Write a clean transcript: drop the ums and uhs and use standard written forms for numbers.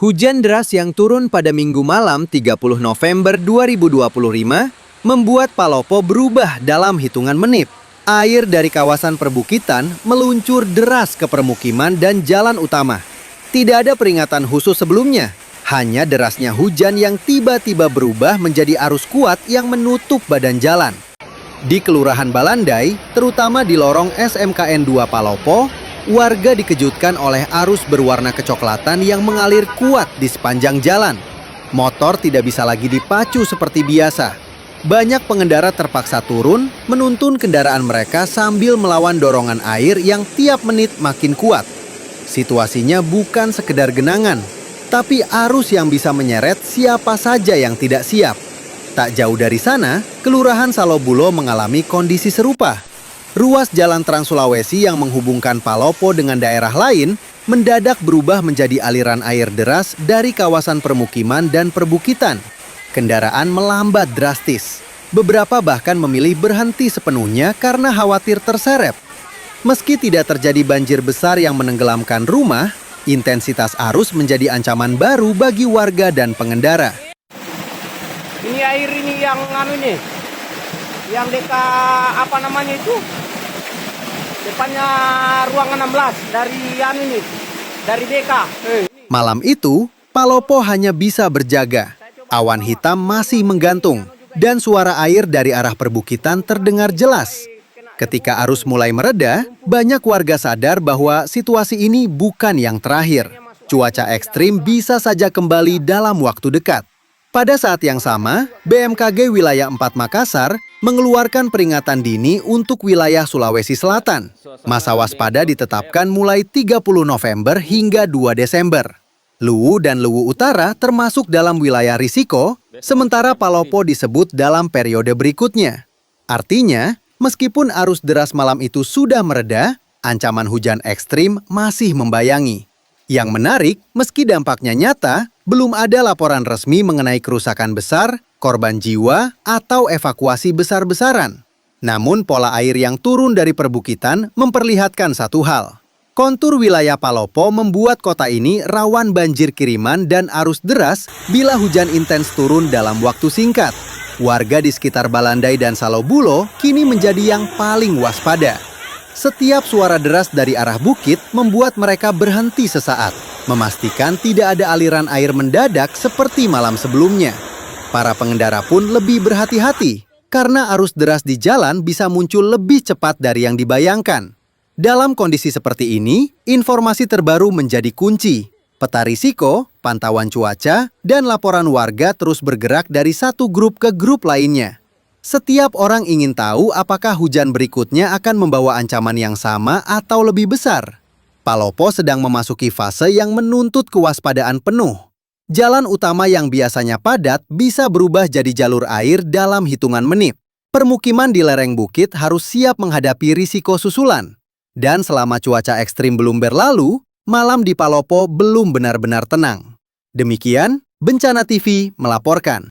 Hujan deras yang turun pada Minggu malam 30 November 2025 membuat Palopo berubah dalam hitungan menit. Air dari kawasan perbukitan meluncur deras ke permukiman dan jalan utama. Tidak ada peringatan khusus sebelumnya, hanya derasnya hujan yang tiba-tiba berubah menjadi arus kuat yang menutup badan jalan. Di Kelurahan Balandai, terutama di lorong SMKN 2 Palopo, warga dikejutkan oleh arus berwarna kecoklatan yang mengalir kuat di sepanjang jalan. Motor tidak bisa lagi dipacu seperti biasa. Banyak pengendara terpaksa turun, menuntun kendaraan mereka sambil melawan dorongan air yang tiap menit makin kuat. Situasinya bukan sekedar genangan, tapi arus yang bisa menyeret siapa saja yang tidak siap. Tak jauh dari sana, Kelurahan Salobulo mengalami kondisi serupa. Ruas jalan Trans Sulawesi yang menghubungkan Palopo dengan daerah lain mendadak berubah menjadi aliran air deras dari kawasan permukiman dan perbukitan. Kendaraan melambat drastis. Beberapa bahkan memilih berhenti sepenuhnya karena khawatir terseret. Meski tidak terjadi banjir besar yang menenggelamkan rumah, intensitas arus menjadi ancaman baru bagi warga dan pengendara. Ini air ini yang yang dekat depannya ruangan 16 dari BK. Malam itu, Palopo hanya bisa berjaga. Awan hitam masih menggantung dan suara air dari arah perbukitan terdengar jelas. Ketika arus mulai mereda, banyak warga sadar bahwa situasi ini bukan yang terakhir. Cuaca ekstrim bisa saja kembali dalam waktu dekat. Pada saat yang sama, BMKG Wilayah 4 Makassar mengeluarkan peringatan dini untuk wilayah Sulawesi Selatan. Masa waspada ditetapkan mulai 30 November hingga 2 Desember. Luwu dan Luwu Utara termasuk dalam wilayah risiko, sementara Palopo disebut dalam periode berikutnya. Artinya, meskipun arus deras malam itu sudah mereda, ancaman hujan ekstrim masih membayangi. Yang menarik, meski dampaknya nyata, belum ada laporan resmi mengenai kerusakan besar, korban jiwa, atau evakuasi besar-besaran. Namun pola air yang turun dari perbukitan memperlihatkan satu hal. Kontur wilayah Palopo membuat kota ini rawan banjir kiriman dan arus deras bila hujan intens turun dalam waktu singkat. Warga di sekitar Balandai dan Salobulo kini menjadi yang paling waspada. Setiap suara deras dari arah bukit membuat mereka berhenti sesaat, memastikan tidak ada aliran air mendadak seperti malam sebelumnya. Para pengendara pun lebih berhati-hati, karena arus deras di jalan bisa muncul lebih cepat dari yang dibayangkan. Dalam kondisi seperti ini, informasi terbaru menjadi kunci. Peta risiko, pantauan cuaca, dan laporan warga terus bergerak dari satu grup ke grup lainnya. Setiap orang ingin tahu apakah hujan berikutnya akan membawa ancaman yang sama atau lebih besar. Palopo sedang memasuki fase yang menuntut kewaspadaan penuh. Jalan utama yang biasanya padat bisa berubah jadi jalur air dalam hitungan menit. Permukiman di lereng bukit harus siap menghadapi risiko susulan. Dan selama cuaca ekstrim belum berlalu, malam di Palopo belum benar-benar tenang. Demikian, Bencana TV melaporkan.